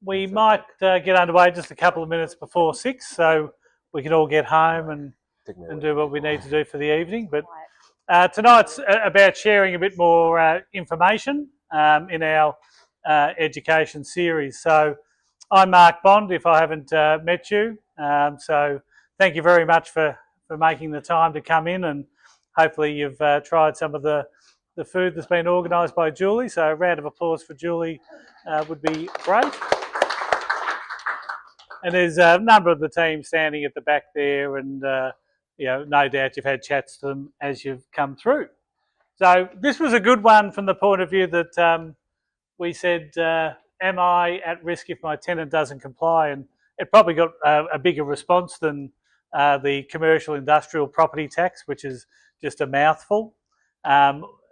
we might get underway just a couple of minutes before 6, so we can all get home and do what we need to do for the evening. But tonight's about sharing a bit more information in our education series. So I'm Mark Bond, if I haven't met you. So thank you very much for making the time to come in, and hopefully you've tried some of the food that's been organised by Julie. So a round of applause for Julie would be great. And there's a number of the team standing at the back there, and no doubt you've had chats to them as you've come through. So this was a good one from the point of view that we said, am I at risk if my tenant doesn't comply? And it probably got a bigger response than the commercial industrial property tax, which is just a mouthful.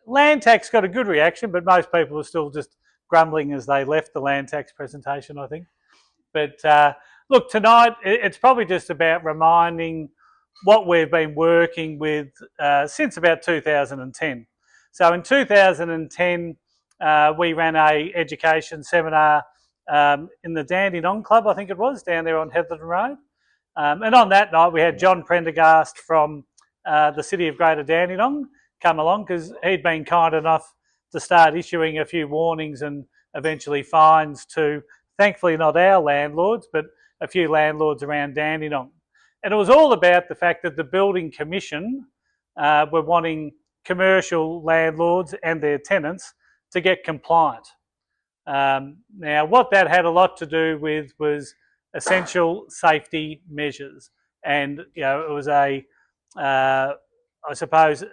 Land tax got a good reaction, but most people are still just grumbling as they left the land tax presentation, I think. But look, tonight it's probably just about reminding what we've been working with since about 2010. So in 2010, we ran a education seminar in the Dandenong Club, I think it was, down there on Heatherton Road. And on that night, we had John Prendergast from the City of Greater Dandenong come along, because he'd been kind enough to start issuing a few warnings and eventually fines to, thankfully not our landlords, but a few landlords around Dandenong. And it was all about the fact that the Building Commission were wanting commercial landlords and their tenants to get compliant. Now, what that had a lot to do with was essential safety measures. And, it was I suppose,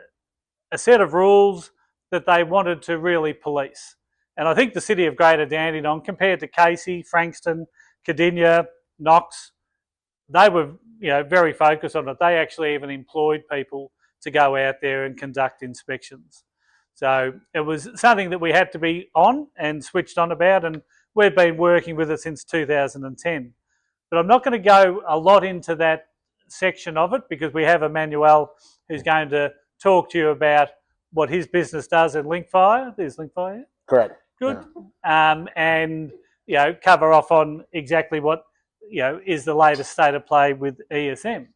a set of rules that they wanted to really police. And I think the City of Greater Dandenong, compared to Casey, Frankston, Cardinia, Knox, they were very focused on it. They actually even employed people to go out there and conduct inspections. So it was something that we had to be on and switched on about, and we've been working with it since 2010. But I'm not going to go a lot into that section of it, because we have Emmanuel who's going to talk to you about what his business does at Linkfire. There's Linkfire, yeah? Correct. Good. Yeah. And cover off on exactly what is the latest state of play with ESM.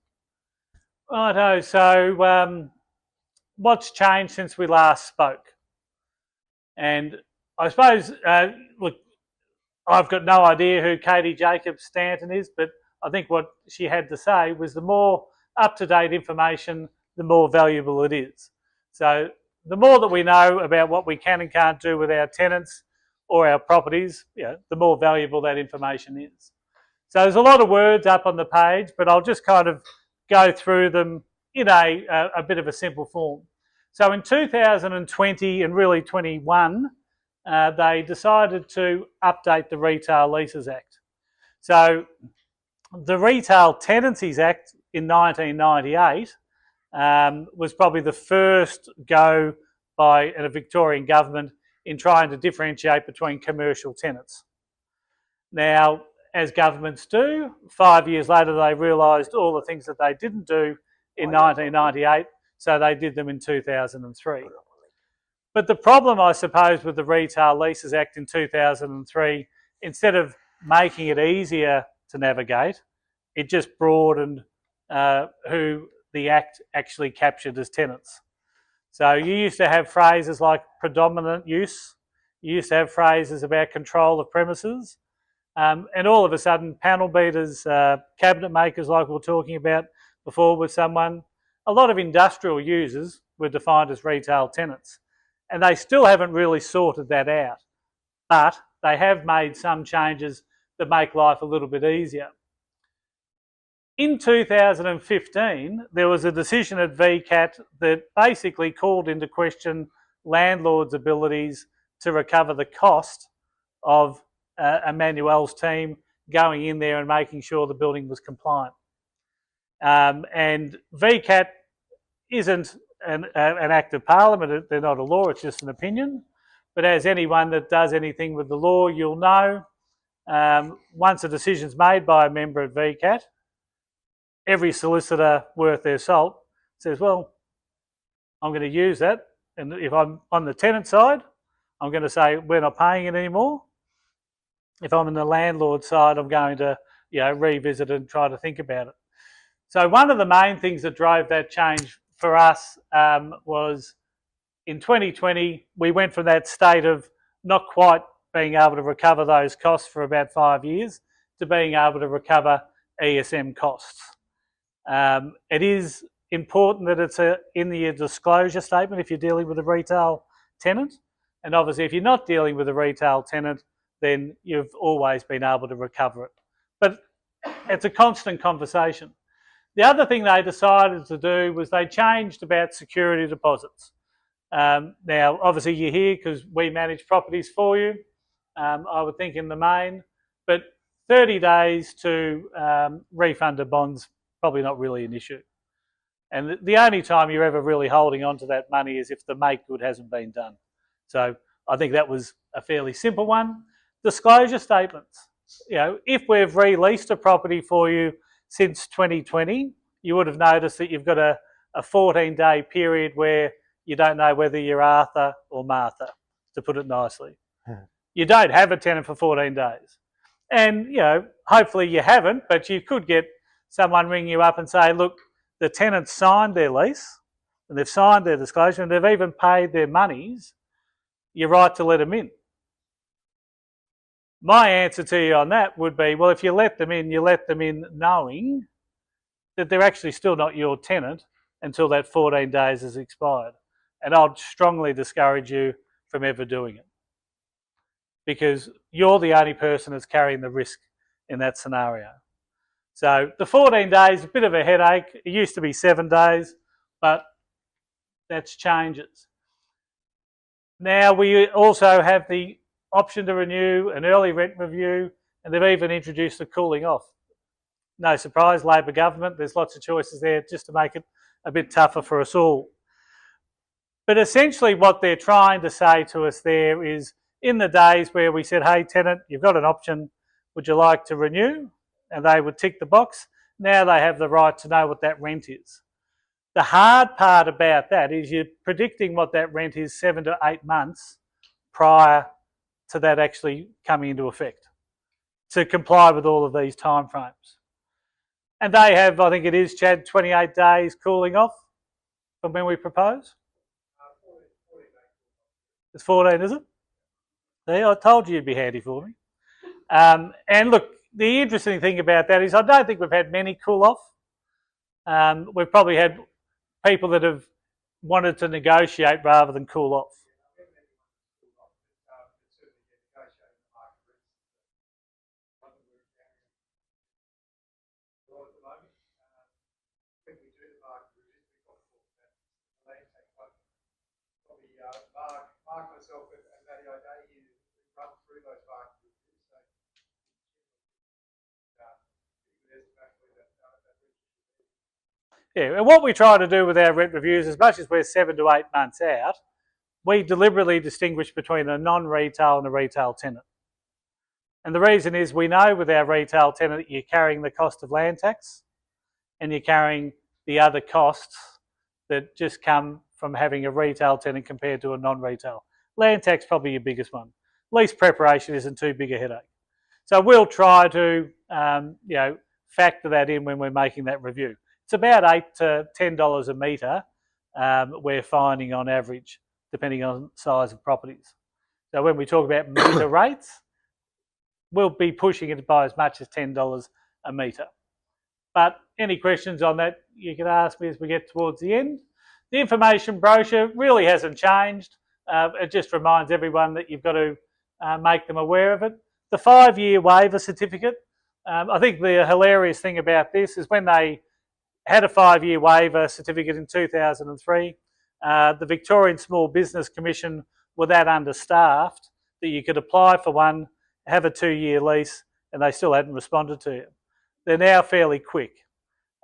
Righto. So what's changed since we last spoke? And I suppose, look, I've got no idea who Katie Jacobs-Stanton is, but I think what she had to say was the more up-to-date information, the more valuable it is. So the more that we know about what we can and can't do with our tenants or our properties, the more valuable that information is. So there's a lot of words up on the page, but I'll just kind of go through them in a bit of a simple form. So in 2020 and really 21, they decided to update the Retail Leases Act. So the Retail Tenancies Act in 1998 was probably the first go by a Victorian government in trying to differentiate between commercial tenants. Now, as governments do, 5 years later they realised all the things that they didn't do in 1998, so they did them in 2003. But the problem, I suppose, with the Retail Leases Act in 2003, instead of making it easier to navigate, it just broadened who the Act actually captured as tenants. So you used to have phrases like predominant use, you used to have phrases about control of premises, and all of a sudden panel beaters, cabinet makers like we were talking about before with someone, a lot of industrial users were defined as retail tenants. And they still haven't really sorted that out, but they have made some changes that make life a little bit easier. In 2015, there was a decision at VCAT that basically called into question landlords' abilities to recover the cost of Emmanuel's team going in there and making sure the building was compliant. And VCAT isn't an act of parliament, they're not a law, it's just an opinion. But as anyone that does anything with the law, you'll know, once a decision's made by a member at VCAT, every solicitor worth their salt says, well, I'm going to use that, and if I'm on the tenant side, I'm going to say we're not paying it anymore. if I'm in the landlord side, I'm going to revisit and try to think about it. So one of the main things that drove that change for us was in 2020, we went from that state of not quite being able to recover those costs for about 5 years to being able to recover ESM costs. It is important that it's in the disclosure statement if you're dealing with a retail tenant. And obviously, if you're not dealing with a retail tenant, then you've always been able to recover it. But it's a constant conversation. The other thing they decided to do was they changed about security deposits. Now, obviously, you're here because we manage properties for you, I would think in the main, but 30 days to refund a bond's probably not really an issue. And the only time you're ever really holding on to that money is if the make good hasn't been done. So I think that was a fairly simple one. Disclosure statements. If we've released a property for you since 2020, you would have noticed that you've got a 14-day period where you don't know whether you're Arthur or Martha, to put it nicely. You don't have a tenant for 14 days. And, hopefully you haven't, but you could get someone ring you up and say, look, the tenant signed their lease and they've signed their disclosure and they've even paid their monies. You're right to let them in. My answer to you on that would be, well, if you let them in, you let them in knowing that they're actually still not your tenant until that 14 days has expired. And I'd strongly discourage you from ever doing it, because you're the only person that's carrying the risk in that scenario. So the 14 days, a bit of a headache. It used to be 7 days, but that's changes. Now we also have the option to renew an early rent review, and they've even introduced a cooling off. No surprise, Labor government, there's lots of choices there just to make it a bit tougher for us all. But essentially what they're trying to say to us there is, in the days where we said, hey, tenant, you've got an option, would you like to renew? And they would tick the box. Now they have the right to know what that rent is. The hard part about that is you're predicting what that rent is 7 to 8 months prior to that actually coming into effect to comply with all of these timeframes. And they have, I think it is, Chad, 28 days cooling off from when we propose. It's 14, is it? Yeah, I told you you'd be handy for me. And look, the interesting thing about that is I don't think we've had many cool off. We've probably had people that have wanted to negotiate rather than cool off. Mark, myself, and Matty O'Day, you run through those market reviews. So, yeah, and what we try to do with our rent reviews, as much as we're 7 to 8 months out, we deliberately distinguish between a non-retail and a retail tenant. And the reason is we know with our retail tenant that you're carrying the cost of land tax and you're carrying the other costs that just come from having a retail tenant compared to a non-retail. Land tax probably your biggest one. Lease preparation isn't too big a headache. So we'll try to factor that in when we're making that review. It's about $8 to $10 a metre we're finding on average, depending on size of properties. So when we talk about metre rates, we'll be pushing it by as much as $10 a metre. But any questions on that, you can ask me as we get towards the end. The information brochure really hasn't changed. It just reminds everyone that you've got to make them aware of it. The 5-year waiver certificate, I think the hilarious thing about this is when they had a 5-year waiver certificate in 2003, the Victorian Small Business Commission were that understaffed that you could apply for one, have a 2-year lease, and they still hadn't responded to you. They're now fairly quick.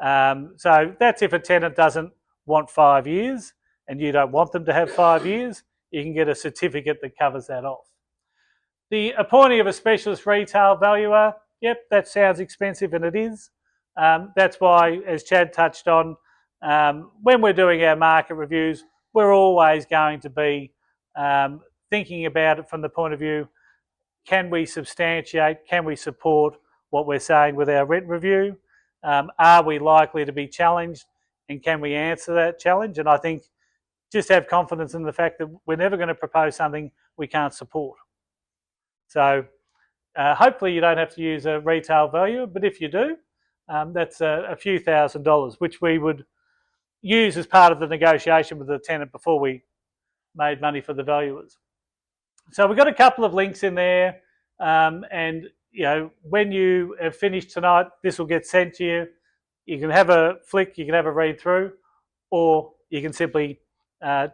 So that's if a tenant doesn't want 5 years and you don't want them to have 5 years, you can get a certificate that covers that off. The appointing of a specialist retail valuer, yep, that sounds expensive, and it is. That's why, as Chad touched on, when we're doing our market reviews, we're always going to be thinking about it from the point of view, can we substantiate, can we support what we're saying with our rent review? Are we likely to be challenged, and can we answer that challenge? And I think just have confidence in the fact that we're never going to propose something we can't support. So hopefully you don't have to use a retail valuer, but if you do, that's a few $1,000s, which we would use as part of the negotiation with the tenant before we made money for the valuers. So we've got a couple of links in there, and when you have finished tonight, this will get sent to you. You can have a flick, you can have a read through, or you can simply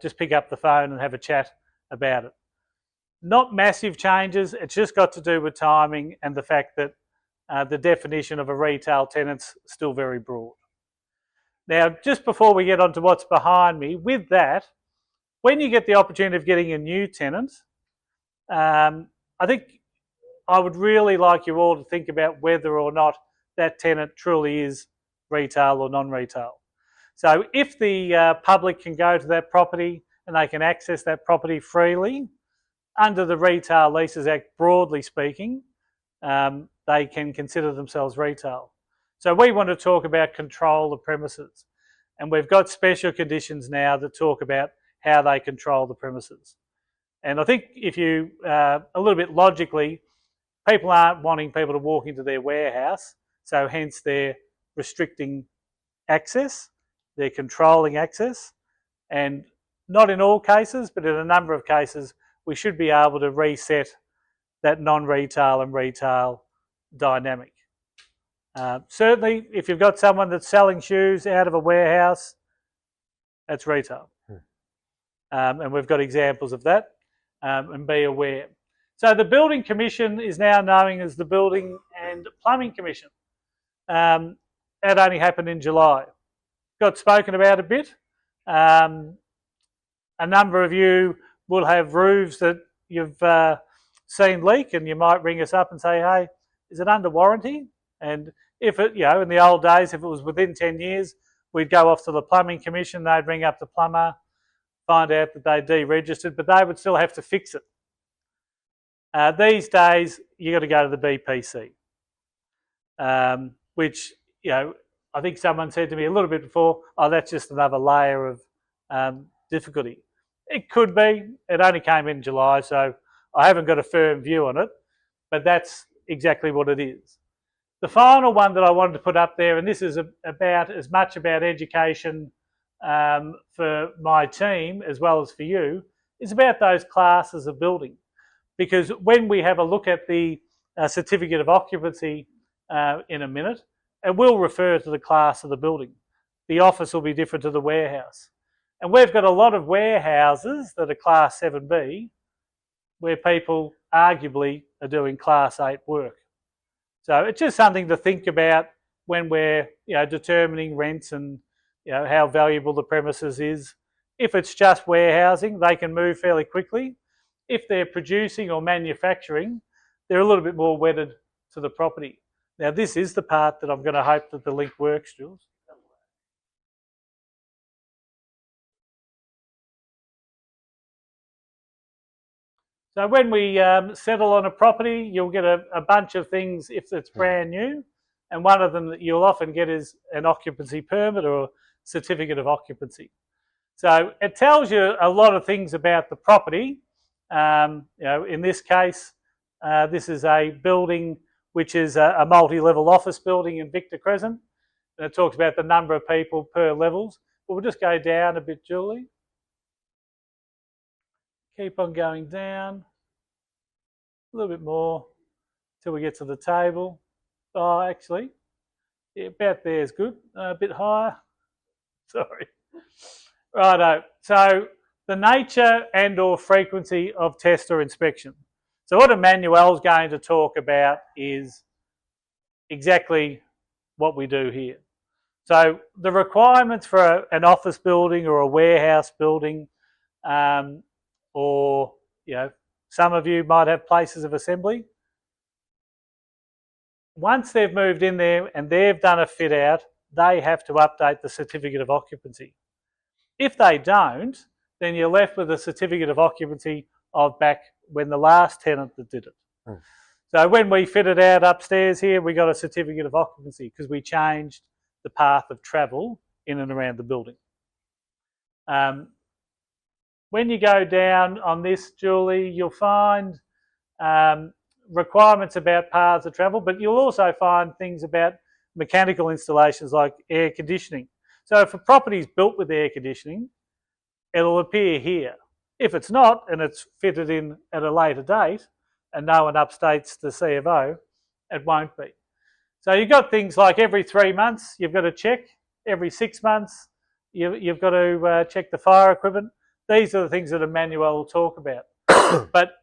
just pick up the phone and have a chat about it. Not massive changes, it's just got to do with timing and the fact that the definition of a retail tenant's still very broad. Now, just before we get on to what's behind me, with that, when you get the opportunity of getting a new tenant, I think I would really like you all to think about whether or not that tenant truly is retail or non-retail. So if the public can go to that property and they can access that property freely, under the Retail Leases Act, broadly speaking, they can consider themselves retail. So we want to talk about control of premises. And we've got special conditions now that talk about how they control the premises. And I think if you, a little bit logically, people aren't wanting people to walk into their warehouse, so hence they're restricting access, they're controlling access, and not in all cases, but in a number of cases, we should be able to reset that non-retail and retail dynamic. Certainly, if you've got someone that's selling shoes out of a warehouse, that's retail. And we've got examples of that, and be aware. So the Building Commission is now known as the Building and Plumbing Commission. That only happened in July. Got spoken about a bit. A number of you will have roofs that you've seen leak, and you might ring us up and say, hey, is it under warranty? And if it, in the old days, if it was within 10 years, we'd go off to the Plumbing Commission, they'd ring up the plumber, find out that they deregistered, but they would still have to fix it. These days, you've got to go to the BPC, which, I think someone said to me a little bit before, oh, that's just another layer of difficulty. It could be. It only came in July, so I haven't got a firm view on it, but that's exactly what it is. The final one that I wanted to put up there, and this is about as much about education for my team as well as for you, is about those classes of building. Because when we have a look at the certificate of occupancy in a minute, it will refer to the class of the building. The office will be different to the warehouse. And we've got a lot of warehouses that are Class 7B where people arguably are doing Class 8 work. So it's just something to think about when we're determining rents and how valuable the premises is. If it's just warehousing, they can move fairly quickly. If they're producing or manufacturing, they're a little bit more wedded to the property. Now, this is the part that I'm going to hope that the link works, Jules. So when we settle on a property, you'll get a bunch of things if it's brand new, and one of them that you'll often get is an occupancy permit or certificate of occupancy. So it tells you a lot of things about the property. In this case, this is a building which is a multi-level office building in Victor Crescent, and it talks about the number of people per levels. But we'll just go down a bit, Julie. Keep on going down a little bit more till we get to the table. Oh, actually, yeah, about there is good. A bit higher. Sorry. Righto. So the nature and or frequency of test or inspection. So what Emmanuel's going to talk about is exactly what we do here. So the requirements for an office building or a warehouse building, or some of you might have places of assembly. Once they've moved in there and they've done a fit out, they have to update the certificate of occupancy. If they don't, then you're left with a certificate of occupancy of back when the last tenant that did it. So when we fitted out upstairs here, we got a certificate of occupancy because we changed the path of travel in and around the building. When you go down on this, Julie, you'll find requirements about paths of travel, but you'll also find things about mechanical installations like air conditioning. So if a property is built with air conditioning, it'll appear here. If it's not, and it's fitted in at a later date, and no one updates the C of O, it won't be. So you've got things like every 3 months, you've got to check. Every 6 months, you've got to check the fire equipment. These are the things that Emmanuel will talk about. But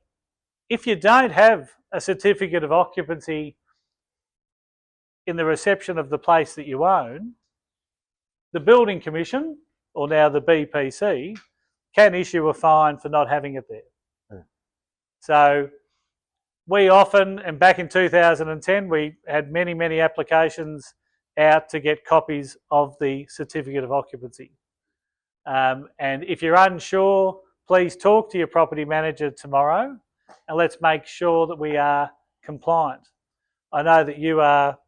if you don't have a certificate of occupancy in the reception of the place that you own, the Building Commission, or now the BPC, can issue a fine for not having it there. So we often, and back in 2010, we had many applications out to get copies of the certificate of occupancy. And if you're unsure, please talk to your property manager tomorrow, and let's make sure that we are compliant. I know that you are,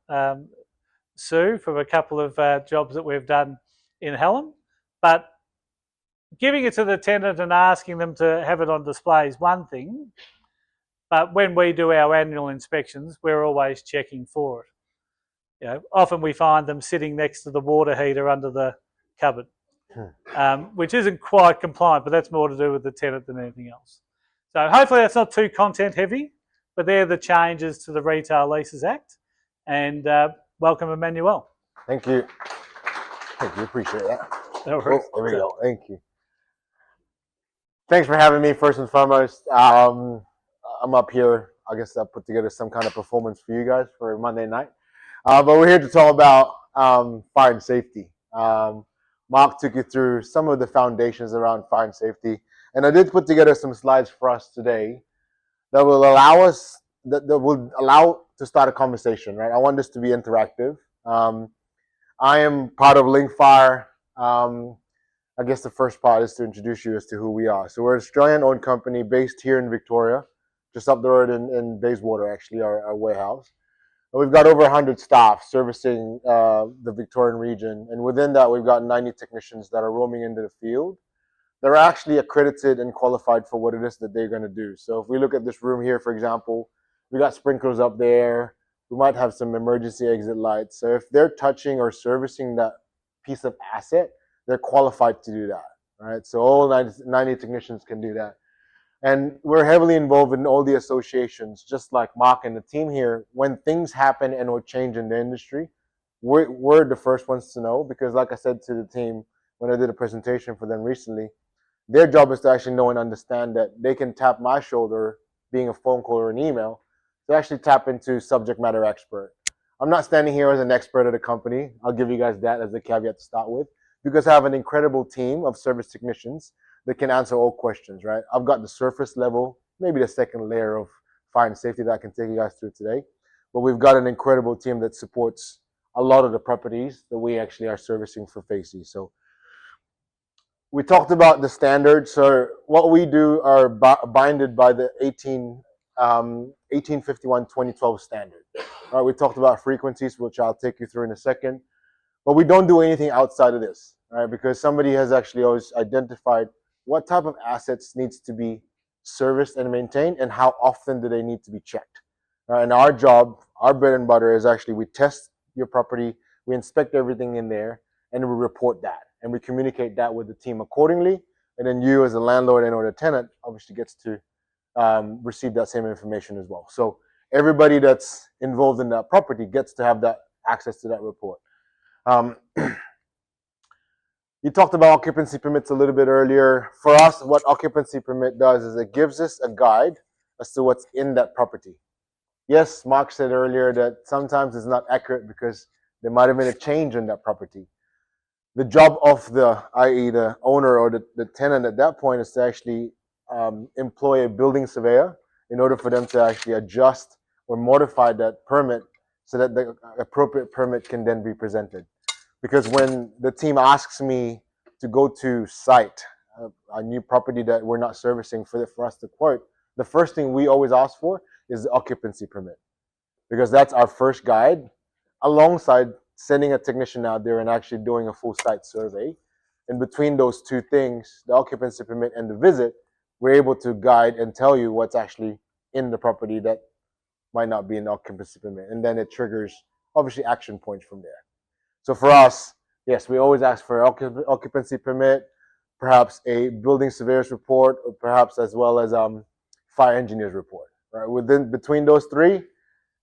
Sue, from a couple of jobs that we've done in Hallam, but giving it to the tenant and asking them to have it on display is one thing, but when we do our annual inspections, we're always checking for it. You know, often we find them sitting next to the water heater under the cupboard, which isn't quite compliant, but that's more to do with the tenant than anything else. So hopefully that's not too content heavy, but they're the changes to the Retail Leases Act. And welcome, Emmanuel. Thank you. Thank you. Appreciate that. No worries. There we go. Thank you. Thanks for having me, first and foremost. I'm up here. I guess I put together some kind of performance for you guys for Monday night. But we're here to talk about fire and safety. Mark took you through some of the foundations around fire and safety. And I did put together some slides for us today that will allow us, that will allow to start a conversation, right? I want this to be interactive. I am part of Linkfire. I guess the first part is to introduce you as to who we are. So we're an Australian-owned company based here in Victoria, just up the road in Bayswater, actually, our warehouse. And we've got over 100 staff servicing the Victorian region. And within that, we've got 90 technicians that are roaming into the field. They're actually accredited and qualified for what it is that they're going to do. So if we look at this room here, for example, we got sprinklers up there. We might have some emergency exit lights. So if they're touching or servicing that piece of asset, they're qualified to do that, right? So all 90 technicians can do that. And we're heavily involved in all the associations, just like Mark and the team here. When things happen and or change in the industry, we're the first ones to know, because like I said to the team when I did a presentation for them recently, their job is to actually know and understand that they can tap my shoulder, being a phone call or an email, to actually tap into subject matter expert. I'm not standing here as an expert at a company. I'll give you guys that as a caveat to start with, because I have an incredible team of service technicians that can answer all questions, right? I've got the surface level, maybe the second layer of fire and safety that I can take you guys through today. But we've got an incredible team that supports a lot of the properties that we actually are servicing for FACES. So we talked about the standards. So what we do are binded by the 1851-2012 standard. All right, we talked about frequencies, which I'll take you through in a second. But we don't do anything outside of this, right? Because somebody has actually always identified what type of assets needs to be serviced and maintained, and how often do they need to be checked. All right, and our job, our bread and butter is actually we test your property, we inspect everything in there, and we report that. And we communicate that with the team accordingly. And then you as a landlord and or the tenant obviously gets to receive that same information as well. So everybody that's involved in that property gets to have that access to that report. You talked about occupancy permits a little bit earlier. For us, what occupancy permit does is it gives us a guide as to what's in that property. Yes, Mark said earlier that sometimes it's not accurate because there might have been a change in that property. The job of the, i.e. the owner or the tenant at that point is to actually employ a building surveyor in order for them to actually adjust or modify that permit so that the appropriate permit can then be presented. Because when the team asks me to go to site a new property that we're not servicing for us to quote, the first thing we always ask for is the occupancy permit, because that's our first guide, alongside sending a technician out there and actually doing a full site survey. And between those two things, the occupancy permit and the visit, we're able to guide and tell you what's actually in the property that might not be an occupancy permit. And then it triggers, obviously, action points from there. So for us, yes, we always ask for occupancy permit, perhaps a building surveyor's report, or perhaps as well as fire engineer's report. Right? Between those three,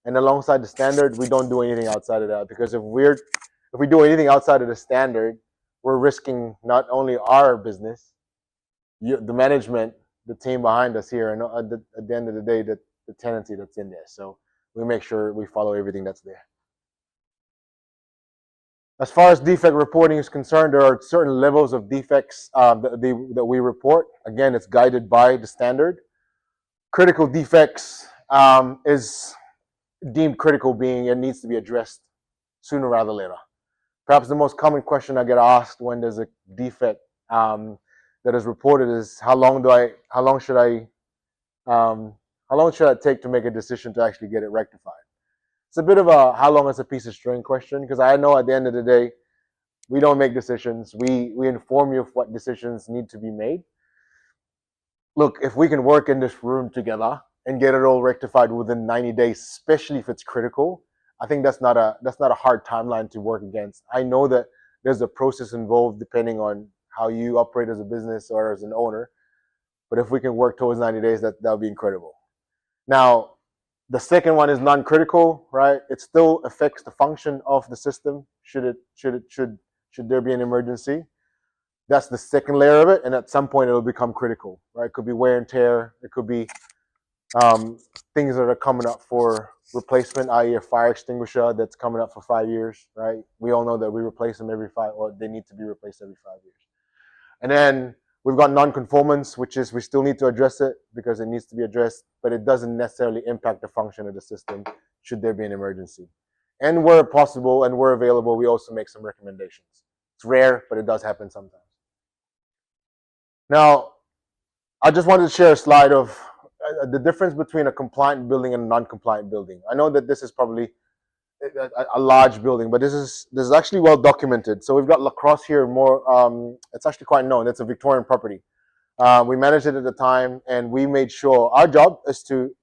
and alongside the standard, we don't do anything outside of that, because if we do anything outside of the standard, we're risking not only our business, the management, the team behind us here, and at the end of the day, the tenancy that's in there. So we make sure we follow everything that's there. As far as defect reporting is concerned, there are certain levels of defects that we report. Again, it's guided by the standard. Critical defects is deemed critical, being it needs to be addressed sooner rather than later. Perhaps the most common question I get asked when there's a defect that is reported is how long should it take to make a decision to actually get it rectified? It's a bit of a how long is a piece of string question, because I know at the end of the day, we don't make decisions. We inform you of what decisions need to be made. Look, if we can work in this room together and get it all rectified within 90 days, especially if it's critical, I think that's not a hard timeline to work against. I know that there's a process involved depending on how you operate as a business or as an owner, but if we can work towards 90 days, that would be incredible. Now, the second one is non-critical, right? It still affects the function of the system. Should there be an emergency? That's the second layer of it, and at some point it will become critical, right? It could be wear and tear. It could be things that are coming up for replacement, i.e., a fire extinguisher that's coming up for 5 years, right? We all know that we replace them every 5, or they need to be replaced every 5 years. And then we've got non-conformance, which is we still need to address it because it needs to be addressed, but it doesn't necessarily impact the function of the system should there be an emergency. And where possible and where available, we also make some recommendations. It's rare, but it does happen sometimes. Now, I just wanted to share a slide of the difference between a compliant building and a non-compliant building. I know that this is probably a large building, but this is actually well documented. So we've got La Crosse here. It's actually quite known. It's a Victorian property. We managed it at the time, and we made sure our job is to,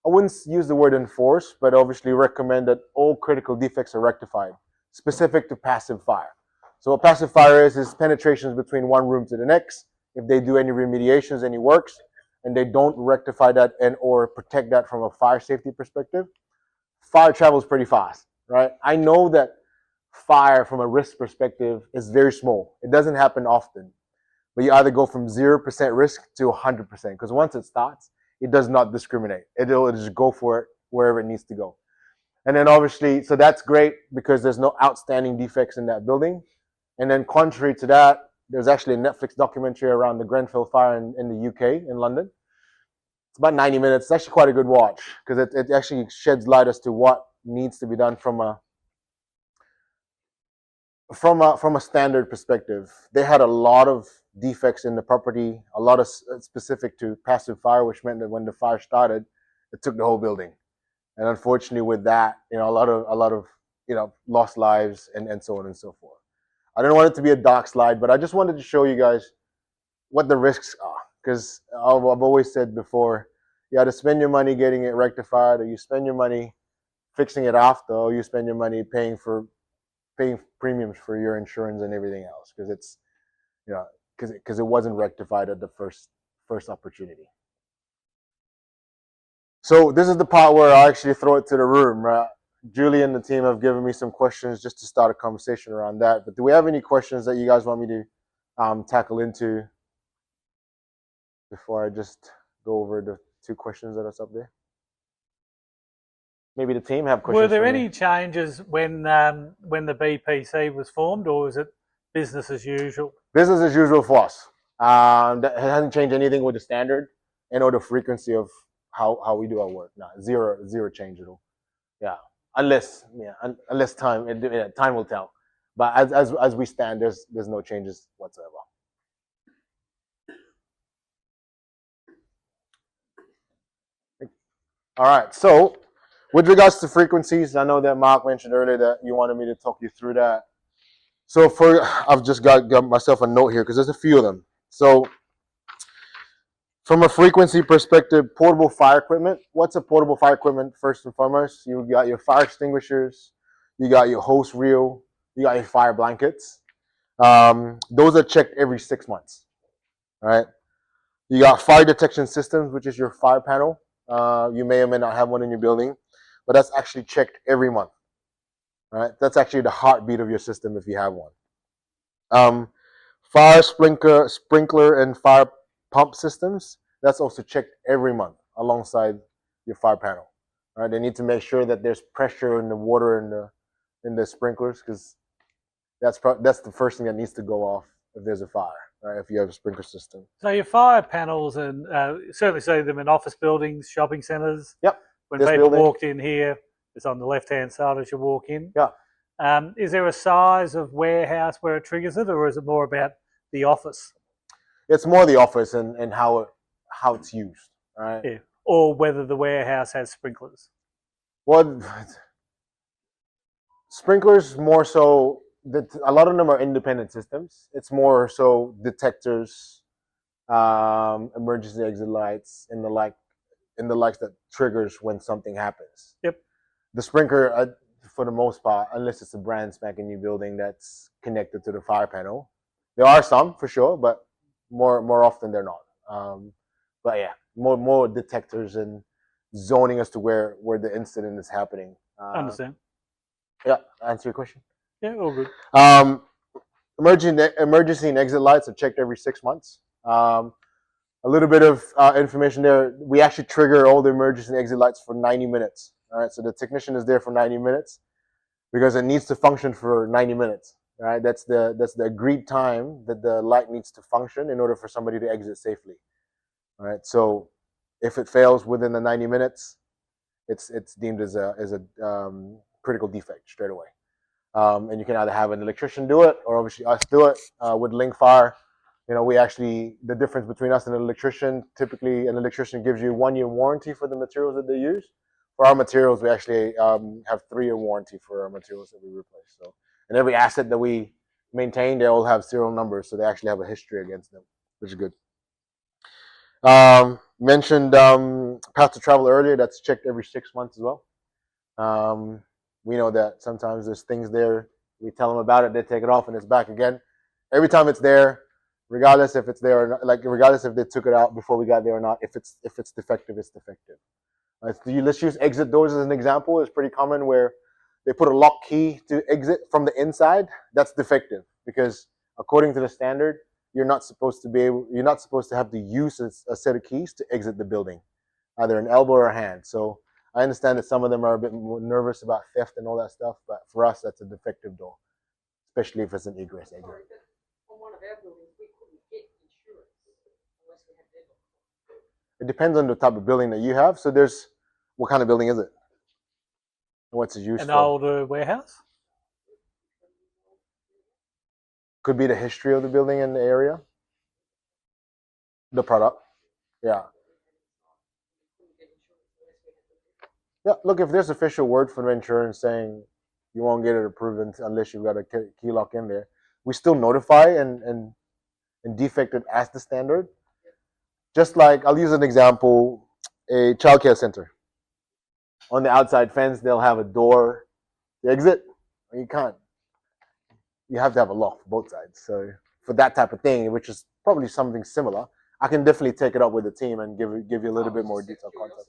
I wouldn't use the word enforce, but obviously recommend that all critical defects are rectified, specific to passive fire. So what passive fire is penetrations between one room to the next. If they do any remediations, any works, and they don't rectify that and or protect that from a fire safety perspective, fire travels pretty fast, right? I know that fire from a risk perspective is very small. It doesn't happen often, but you either go from 0% risk to 100%, because once it starts, it does not discriminate. It'll just go for it wherever it needs to go. And then obviously, so that's great because there's no outstanding defects in that building. And then contrary to that, there's actually a Netflix documentary around the Grenfell fire in the UK, in London. It's about 90 minutes. It's actually quite a good watch because it actually sheds light as to what needs to be done from a standard perspective. They had a lot of defects in the property, a lot of specific to passive fire, which meant that when the fire started, it took the whole building. And unfortunately, with that, a lot of lost lives and so on and so forth. I don't want it to be a dark slide, but I just wanted to show you guys what the risks are. Because I've always said before, you either spend your money getting it rectified, or you spend your money fixing it after, or you spend your money paying premiums for your insurance and everything else, because it's because it wasn't rectified at the first opportunity. So this is the part where I actually throw it to the room, right? Julie and the team have given me some questions just to start a conversation around that. But do we have any questions that you guys want me to tackle into before I just go over the 2 questions that are up there? Maybe the team have questions. Were there any changes when the BPC was formed, or was it business as usual? Business as usual for us. That hasn't changed anything with the standard and or the frequency of how we do our work. No, zero change at all. Yeah. Unless time will tell. But as we stand, there's no changes whatsoever. All right. So, with regards to frequencies, I know that Mark mentioned earlier that you wanted me to talk you through that. So, I've just got myself a note here because there's a few of them. So, from a frequency perspective, portable fire equipment. What's a portable fire equipment? First and foremost, you got your fire extinguishers, you got your hose reel, you got your fire blankets. Those are checked every 6 months. All right. You got fire detection systems, which is your fire panel. You may or may not have one in your building, but that's actually checked every month. All right. That's actually the heartbeat of your system if you have one. Um, Fire sprinkler, and fire pump systems. That's also checked every month alongside your fire panel. All right. They need to make sure that there's pressure in the water in the sprinklers because that's the first thing that needs to go off if there's a fire. Right. If you have a sprinkler system. So your fire panels, and certainly see them in office buildings, shopping centres. Yep. When This people building. walked in here, it's on the left-hand side as you walk in. Yeah. Is there a size of warehouse where it triggers it, or is it more about the office? It's more the office and how it's used. Right. Yeah. Or whether the warehouse has sprinklers. Well, sprinklers more so. A lot of them are independent systems. It's more so detectors, emergency exit lights, and the likes that triggers when something happens. Yep. The sprinkler, for the most part, unless it's a brand spanking new building that's connected to the fire panel, there are some for sure, but more often they're not. But yeah, more detectors and zoning as to where the incident is happening. Understand? Yeah, answer your question. Yeah, all good. Emergency and exit lights are checked every 6 months. A little bit of information there. We actually trigger all the emergency and exit lights for 90 minutes. All right, so the technician is there for 90 minutes because it needs to function for 90 minutes. All right, that's the agreed time that the light needs to function in order for somebody to exit safely. All right, so if it fails within the 90 minutes, it's deemed as a critical defect straight away. And you can either have an electrician do it or obviously us do it with Link Fire. You know, we actually, the difference between us and an electrician, typically an electrician gives you 1 year warranty for the materials that they use. For our materials, we actually have 3 year warranty for our materials that we replace. So, and every asset that we maintain, they all have serial numbers, so they actually have a history against them, which is good. Mentioned path to travel earlier. That's checked every 6 months as well. We know that sometimes there's things there. We tell them about it, they take it off, and it's back again. Every time it's there, regardless if it's there or not, like regardless if they took it out before we got there or not, if it's defective, it's defective. Let's use exit doors as an example. It's pretty common where they put a lock key to exit from the inside. That's defective because according to the standard, you're not supposed to have to use a set of keys to exit the building, either an elbow or a hand. So I understand that some of them are a bit more nervous about theft and all that stuff, but for us, that's a defective door, especially if it's an egress exit. On one of our buildings, we couldn't get insurance unless we had deadlock. It depends on the type of building that you have. So what kind of building is it? What's it used An for? older warehouse? Could be the history of the building in the area. The product. Yeah. Yeah, look, if there's official word from insurance saying you won't get it approved unless you've got a key lock in there, we still notify and defect it as the standard. Just like, I'll use an example, a childcare center. On the outside fence, they'll have a door to exit. You can't. You have to have a lock for both sides. So for that type of thing, which is probably something similar, I can definitely take it up with the team and give you a little bit more detailed context.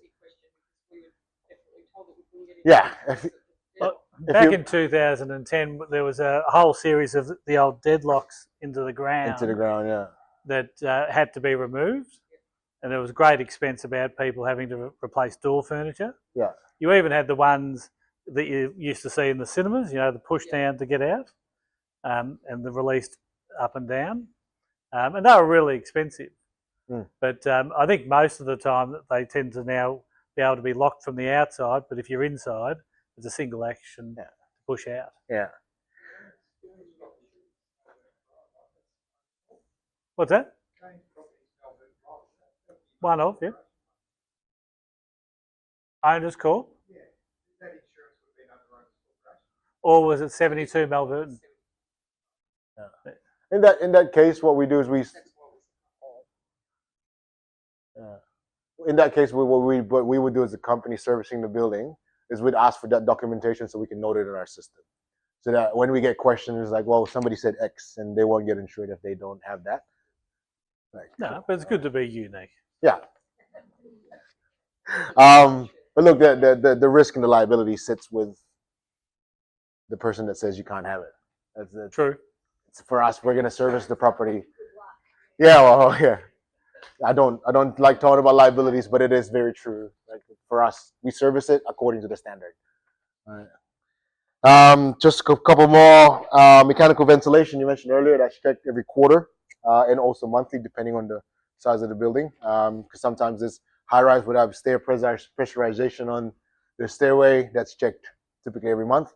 Yeah. Back in 2010, there was a whole series of the old deadlocks into the ground. Yeah. That had to be removed, and there was great expense about people having to replace door furniture. Yeah. You even had the ones that you used to see in the cinemas, you know, the push down to get out, and the released up and down, and they were really expensive. But I think most of the time that they tend to now be able to be locked from the outside, but if you're inside, it's a single action to push out. Yeah. What's that? One of, yeah. Owner's Corp? Yeah, that insurance would have been under owner's corporation. Or was it 72 Melbourne? In that case, what we do is in that case, what we would do as a company servicing the building is we'd ask for that documentation so we can note it in our system. So that when we get questions like, well, somebody said X and they won't get insured if they don't have that. Like, No, but it's good to be unique. yeah. But look, the risk and the liability sits with the person that says you can't have it. That's True. It's for us. We're gonna service the property. Yeah, well, yeah. I don't like talking about liabilities, but it is very true. Like for us, we service it according to the standard. All right. Just a couple more. Mechanical ventilation you mentioned earlier. That's checked every quarter and also monthly, depending on the size of the building. Because sometimes this high rise would have stair pressurization on the stairway. That's checked typically every month.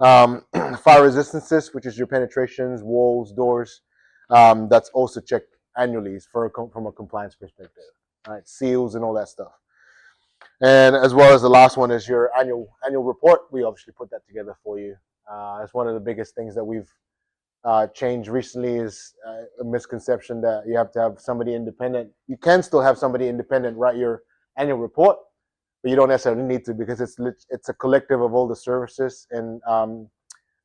Fire resistances, which is your penetrations, walls, doors. That's also checked annually from a compliance perspective. Right, seals and all that stuff. And as well as the last one is your annual report. We obviously put that together for you. It's one of the biggest things that we've changed recently is a misconception that you have to have somebody independent. You can still have somebody independent write your annual report, but you don't necessarily need to because it's a collective of all the services and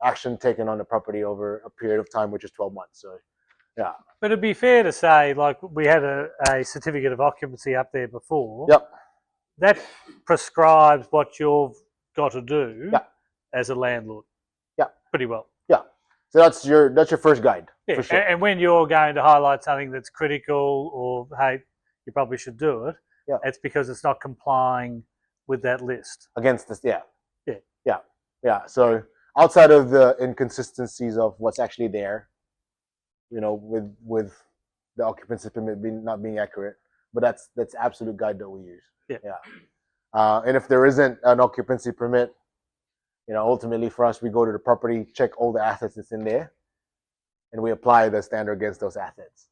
action taken on the property over a period of time, which is 12 months. So, yeah. But it'd be fair to say, like we had a certificate of occupancy up there before. Yep. That prescribes what you've got to do as a landlord. Yeah. Pretty well. Yeah. So that's your first guide. Yeah. For sure. And when you're going to highlight something that's critical or hey, you probably should do it, it's because it's not complying with that list. Against this, yeah. Yeah. Yeah. Yeah. So outside of the inconsistencies of what's actually there, you know, with the occupancy permit not being accurate, but that's absolute guide that we use. Yeah. And if there isn't an occupancy permit, you know, ultimately for us, we go to the property, check all the assets that's in there, and we apply the standard against those assets.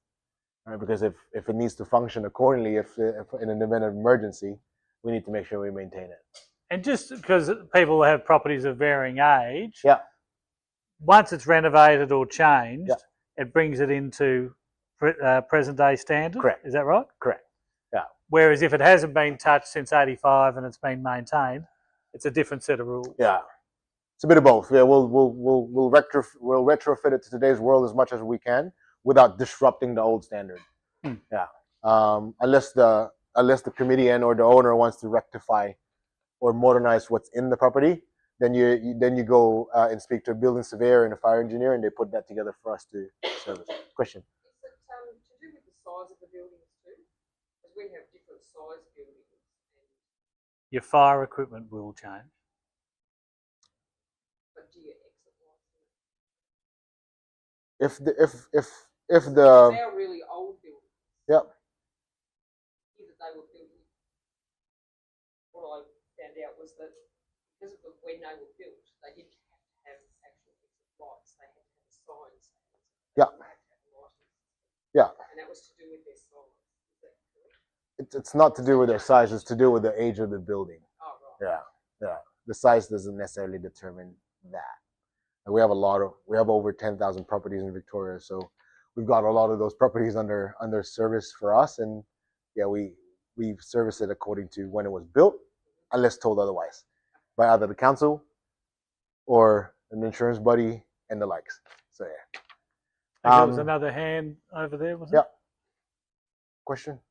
Right? Because if it needs to function accordingly, if in an event of emergency, we need to make sure we maintain it. And just because people have properties of varying age, once it's renovated or changed, it brings it into present day standard. Correct. Is that right? Correct. Yeah. Whereas if it hasn't been touched since '85 and it's been maintained, it's a different set of rules. Yeah. It's a bit of both. Yeah, we'll retrofit it to today's world as much as we can without disrupting the old standard. Yeah. Unless the committee and or the owner wants to rectify or modernize what's in the property, then you go and speak to a building surveyor and a fire engineer, and they put that together for us to service. Question. Is it to do with the size of the buildings too? Because we have different size buildings. And your fire equipment will change. but do you exit lights? If the They are really old buildings. Yep. Either they were built. What I found out was that because of when they were built, they didn't have to have actual exit lights. They had to have signs. Yeah. Yeah. And that was to do with their size. Is that correct? It's not to do with their size, it's to do with the age of the building. Oh, right. Yeah. The size doesn't necessarily determine that. And we have over 10,000 properties in Victoria, so we've got a lot of those properties under service for us, and we service it according to when it was built, unless told otherwise by either the council or an insurance buddy and the likes. So yeah. There was another hand over there, wasn't it? Question?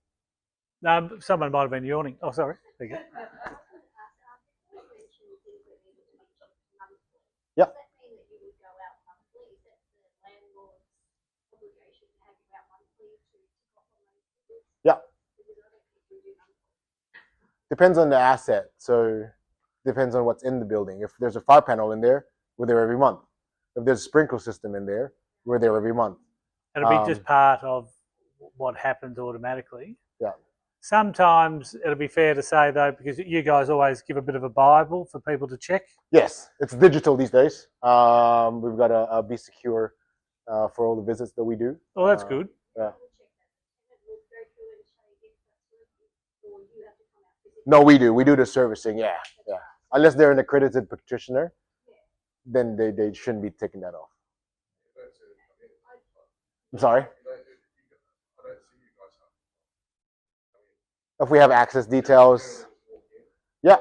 Someone might have been yawning. Oh, sorry. There you go. Yep. Yeah. Depends on the asset. So depends on what's in the building. If there's a fire panel in there, we're there every month. If there's a sprinkler system in there, we're there every month. It'll be just part of what happens automatically. Yeah. Sometimes it'll be fair to say, though, because you guys always give a bit of a Bible for people to check. Yes, it's digital these days. We've got a Be Secure for all the visits that we do. Oh, that's good. Yeah. No, we do. We do the servicing. Yeah, yeah. Unless they're an accredited practitioner, then they shouldn't be taking that off. I'm sorry. If we have access details, yeah,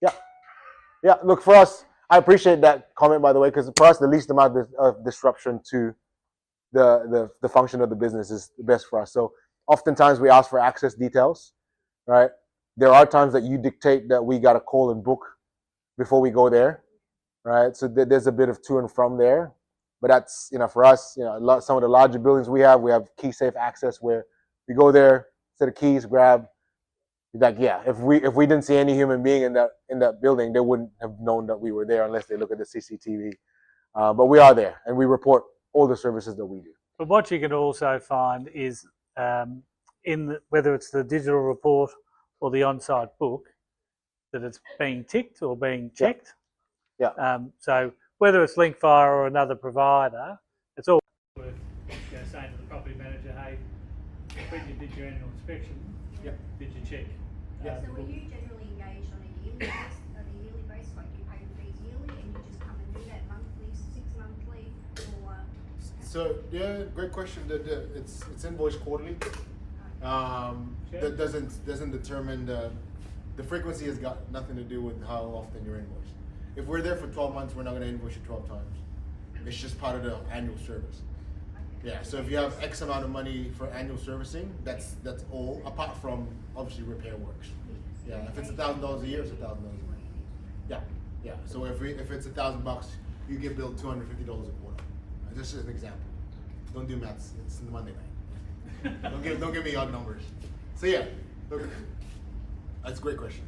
yeah, yeah. Look, for us, I appreciate that comment, by the way, because for us, the least amount of disruption to the function of the business is the best for us. So oftentimes we ask for access details, right? There are times that you dictate that we got to call and book before we go there, right? So there's a bit of to and from there, but that's, for us, some of the larger buildings we have key safe access where we go there, set of keys, grab. Like, yeah, if we didn't see any human being in that building, they wouldn't have known that we were there unless they look at the CCTV. But we are there, and we report all the services that we do. But what you can also find is whether it's the digital report or the on-site book, that it's being ticked or being checked. Yeah. So whether it's Linkfire or another provider, it's all worth saying to the property manager, hey, when you did your annual inspection, did you check? So were you generally engaged on a yearly basis, like you pay the fees yearly, and you just come and do that monthly, 6 monthly, or? So yeah, great question. It's invoiced quarterly. That doesn't determine the frequency has got nothing to do with how often you're invoiced. If we're there for 12 months, we're not going to invoice you 12 times. It's just part of the annual service. Yeah. So if you have X amount of money for annual servicing, that's all, apart from obviously repair works. Yeah. If it's $1,000 a year, it's $1,000 a year. Yeah. Yeah. So if it's $1,000, you get billed $250 a quarter. Just as an example. Don't do maths. It's Monday night. Don't give me odd numbers. So yeah, look, that's a great question.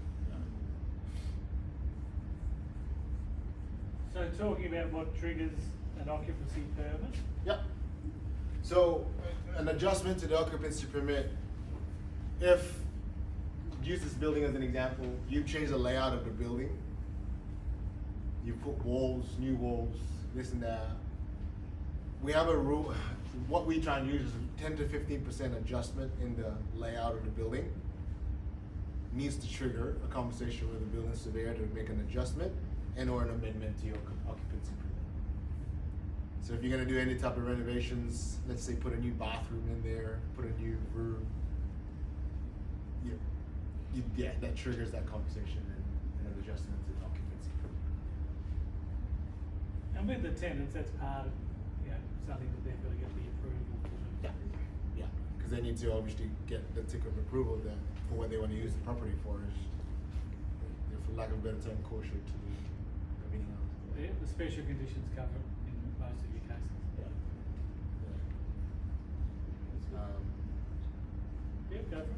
So talking about what triggers an occupancy permit. Yep. So an adjustment to the occupancy permit, if, use this building as an example, you change the layout of the building, you put walls, new walls, this and that. We have a rule, what we try and use is a 10 to 15% adjustment in the layout of the building. Needs to trigger a conversation with the building surveyor to make an adjustment and or an amendment to your occupancy permit. So if you're gonna do any type of renovations, let's say put a new bathroom in there, put a new room, that triggers that conversation and an adjustment to the occupancy permit. And with the tenants, that's part of something that they've got to get the approval for. Yeah, because they need to obviously get the ticket of approval then for what they want to use the property for. Is, for lack of a better term, kosher to everything else. Yeah, the special conditions cover it in most of your cases. Yeah. Go for it.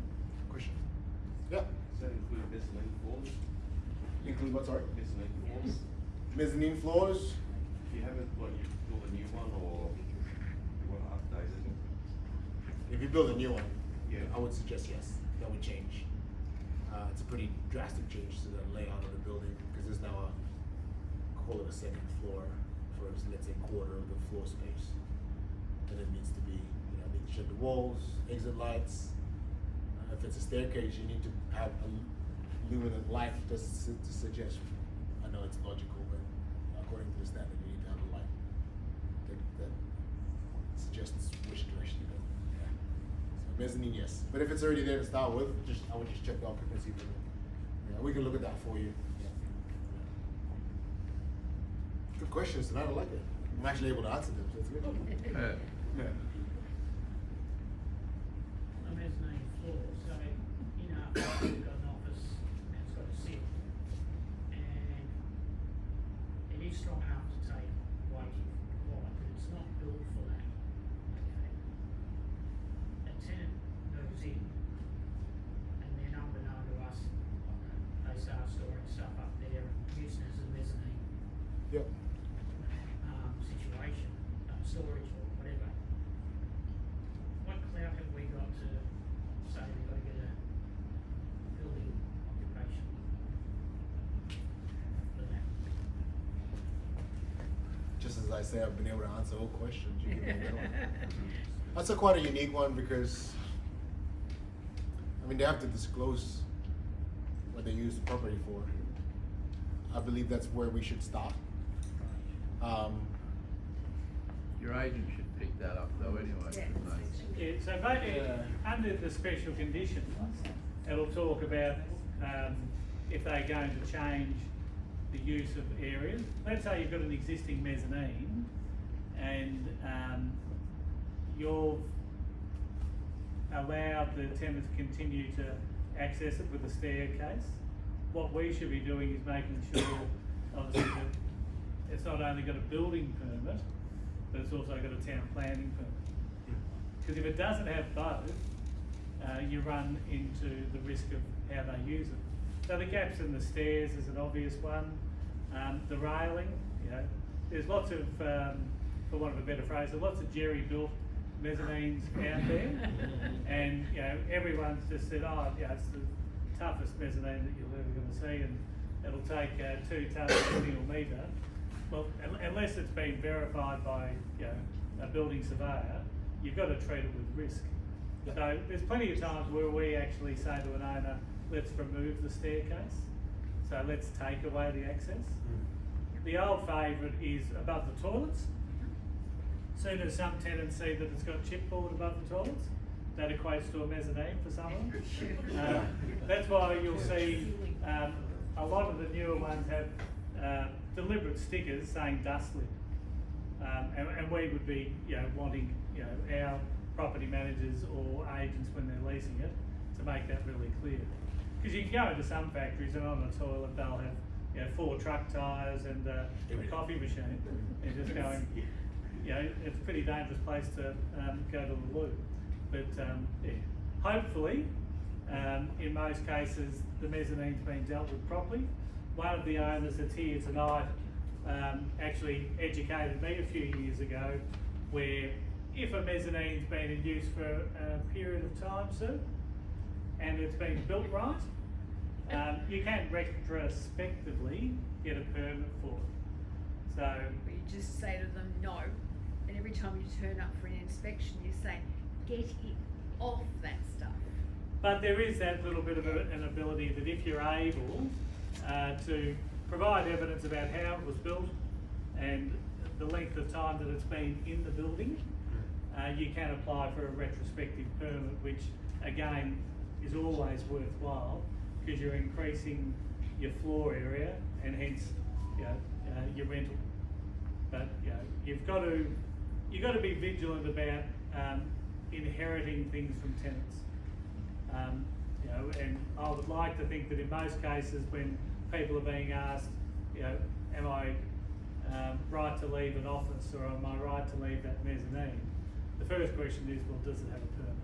Question. Yeah. Does that include mezzanine floors? Include what? Sorry. Mezzanine floors. Mezzanine floors. If you haven't, you build a new one or you want to update it? If you build a new one, Yeah. I would suggest yes. That would change. It's a pretty drastic change to the layout of the building because there's now call it a second floor for, let's say, quarter of the floor space. And it needs to be, need to shed the walls, exit lights. If it's a staircase, you need to have a luminant light just to suggest. I know it's logical, but according to the standard, you need to have a light that suggests which direction to go. Yeah. So mezzanine, yes. But if it's already there to start with, I would just check the occupancy permit. Yeah, we can look at that for you. Yeah. Good questions tonight. I like it. I'm actually able to answer them, so it's good. A mezzanine floor, so you've got an office and it's got a sink, and it is strong enough to take weight if required, but it's not built for that. Okay. A tenant moves in, and then unbeknown to us, they start storing stuff up there and using it as a mezzanine Yep. situation, storage or whatever. What clout have we got to say we've got to get a building occupation for that? Just as I say, I've been able to answer all questions. You can know that one. That's quite a unique one because I mean, they have to disclose what they use the property for. I believe that's where we should stop. Your agent should pick that up though anyway, shouldn't they? Yeah, so maybe under the special conditions, it'll talk about if they're going to change the use of areas. Let's say you've got an existing mezzanine and you've allowed the tenant to continue to access it with a staircase. What we should be doing is making sure, obviously, that it's not only got a building permit, but it's also got a town planning permit. Because if it doesn't have both, you run into the risk of how they use it. So the gaps in the stairs is an obvious one. The railing, you know, there's lots of, for want of a better phrase, there's lots of jerry-built mezzanines out there, and you know everyone's just said, oh, yeah, it's the toughest mezzanine that you're ever going to see, and it'll take 2 tons a lineal metre. Well, unless it's been verified by a building surveyor, you've got to treat it with risk. So there's plenty of times where we actually say to an owner, let's remove the staircase, so let's take away the access. The old favourite is above the toilets. Soon as some tenants see that it's got chipboard above the toilets, that equates to a mezzanine for some of them. That's why you'll see a lot of the newer ones have deliberate stickers saying dust lid. And we would be wanting our property managers or agents when they're leasing it to make that really clear. Because you can go into some factories and on the toilet they'll have 4 truck tyres and a coffee machine, and just going, it's a pretty dangerous place to go to the loo. But hopefully, in most cases, the mezzanine's been dealt with properly. One of the owners that's here tonight actually educated me a few years ago, where if a mezzanine's been in use for a period of time, sir, and it's been built right, you can retrospectively get a permit for it. So But you just say to them no, and every time you turn up for an inspection, you say, get it off that stuff. but there is that little bit of an ability that if you're able to provide evidence about how it was built and the length of time that it's been in the building, you can apply for a retrospective permit, which again is always worthwhile because you're increasing your floor area and hence your rental. But you've got to be vigilant about inheriting things from tenants. And I would like to think that in most cases when people are being asked, am I right to leave an office or am I right to leave that mezzanine? The first question is, well, does it have a permit?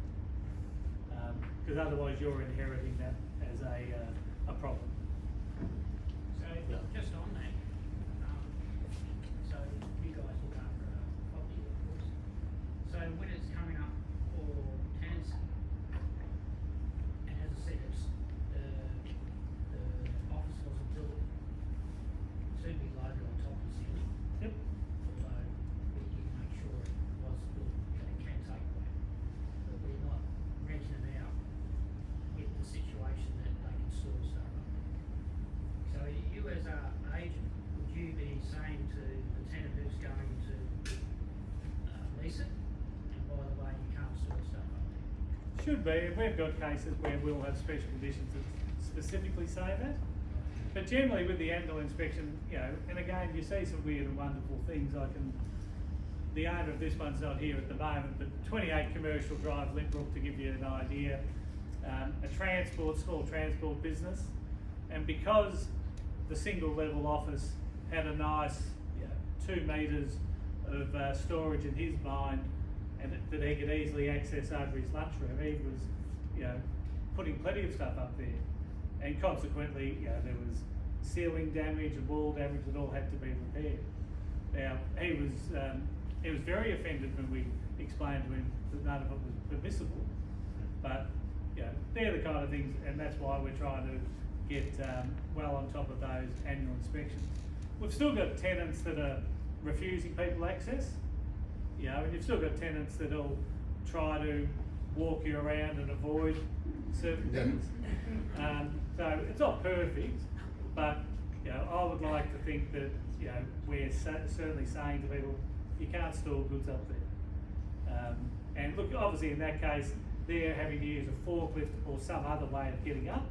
Because otherwise you're inheriting that as a problem. So just on that, so you guys look after property, of course. So when it's coming up for tenancy, and as I said, it's the office wasn't built to be loaded on top of the ceiling. Yep. Although we did make sure it was built that it can take that. But we're not renting it out with the situation that they can store stuff up there. So you as an agent, would you be saying to the tenant who's going to lease it, and by the way, you can't store stuff up there? Should be. We've got cases where we'll have special conditions that specifically say that. But generally with the annual inspection, and again, you see some weird and wonderful things. The owner of this one's not here at the moment, but 28 Commercial Drive, Lynbrook, to give you an idea, a small transport business, and because the single level office had a nice 2 metres of storage in his mind, and that he could easily access over his lunchroom, he was putting plenty of stuff up there, and consequently there was ceiling damage and wall damage that all had to be repaired. Now he was very offended when we explained to him that none of it was permissible, but they're the kind of things, and that's why we're trying to get well on top of those annual inspections. We've still got tenants that are refusing people access, and you've still got tenants that'll try to walk you around and avoid certain Yeah. things. So it's not perfect, but I would like to think that we're certainly saying to people, you can't store goods up there. And look, obviously in that case, they're having to use a forklift or some other way of getting up.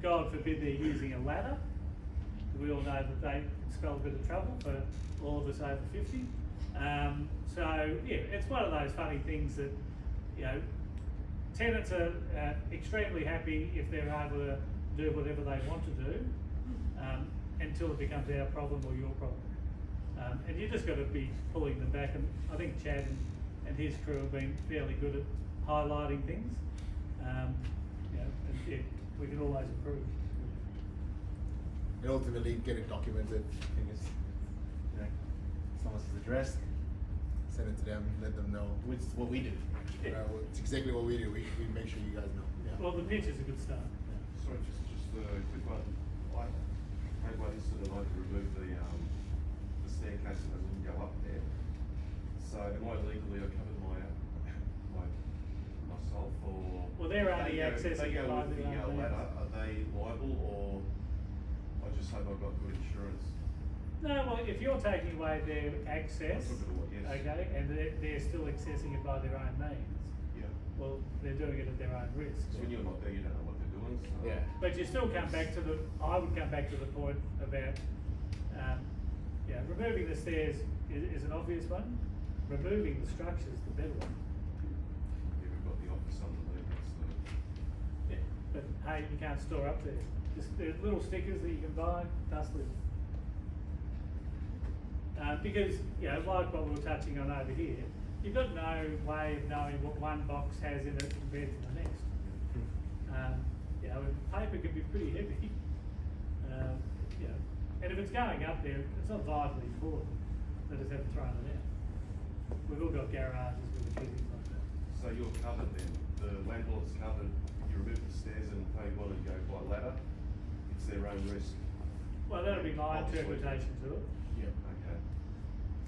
God forbid they're using a ladder. We all know that they spell a bit of trouble for all of us over 50. So yeah, it's one of those funny things that tenants are extremely happy if they're able to do whatever they want to do, until it becomes our problem or your problem. And you just got to be pulling them back. And I think Chad and his crew have been fairly good at highlighting things. And yeah, we can always improve. And ultimately get it documented. I think it's, someone's address, send it to them, let them know, which is what we do. It's exactly what we do. We make sure you guys know. Yeah. Well, the pitch is a good start. Sorry, just a quick one. I had one incident, I had to remove the staircase and I didn't go up there. So am I legally covered myself, or? Well, they're only accessing They go by with their the own ladder, means. are they liable, or I just hope I've got good insurance? No, well, if you're taking away their access, I'm talking about, yes. okay, and they're still accessing it by their own means, Yeah. well, they're doing it at their own risk. So when you're not there, you don't know what they're doing. So. Yeah. But you still come back to I would come back to the point about, removing the stairs is an obvious one. Removing the structure is the better one. Yeah, we've got the office underneath it, so. Yeah. But hey, you can't store up there. Just there's little stickers that you can buy, dust lid. Because, like what we were touching on over here, you've got no way of knowing what one box has in it compared to the next. Paper can be pretty heavy. And if it's going up there, it's not vitally important. They just haven't thrown it out. We've all got garages with a few things like that. So you're covered then, the landlord's covered, if you remove the stairs and they want to go by ladder, it's their own risk. Well, that'll be my Obviously. interpretation to it. Yeah. Okay.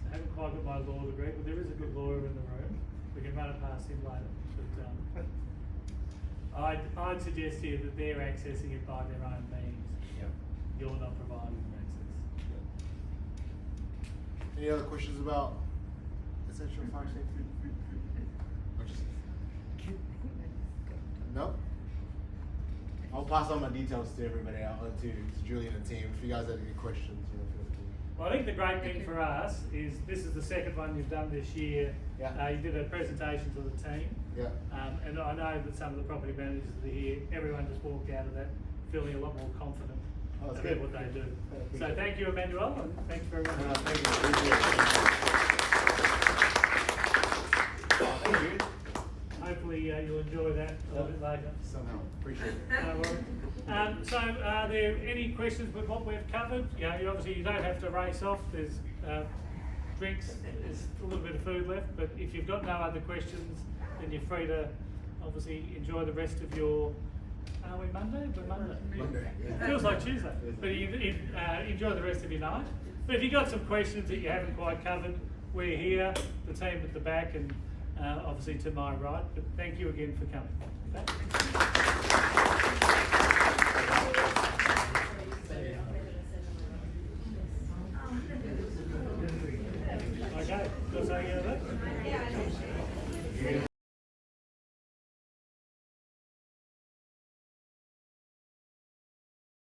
I haven't quite got my law degree, but there is a good lawyer in the room. We can run it past him later. But I'd suggest here that they're accessing it by their own means. Yeah. You're not providing them access. Any other questions about essential fire safety? Or just- No? I'll pass on my details to everybody out, to Julie and the team. If you guys have any questions, feel free. Well, I think the great thing for us is this is the second one you've done this year. Yeah. You did a presentation to the team. Yeah. And I know that some of the property managers that are here, everyone just walked out of that feeling a lot more confident Oh, that's about good. what they do. Yeah, So thank you, Emmanuel, and thanks very much. Thank you. Appreciate it. Thank you. Hopefully you'll enjoy that a little bit later. Somehow. Appreciate it. No worries. So are there any questions with what we've covered? Obviously you don't have to race off. There's drinks, there's a little bit of food left, but if you've got no other questions, then you're free to obviously enjoy the rest of your, are we Monday? We're Monday. Monday. It feels like Tuesday, but you enjoy the rest of your night. But if you've got some questions that you haven't quite covered, we're here, the team at the back, and obviously to my right. But thank you again for coming. Okay, got something out of that?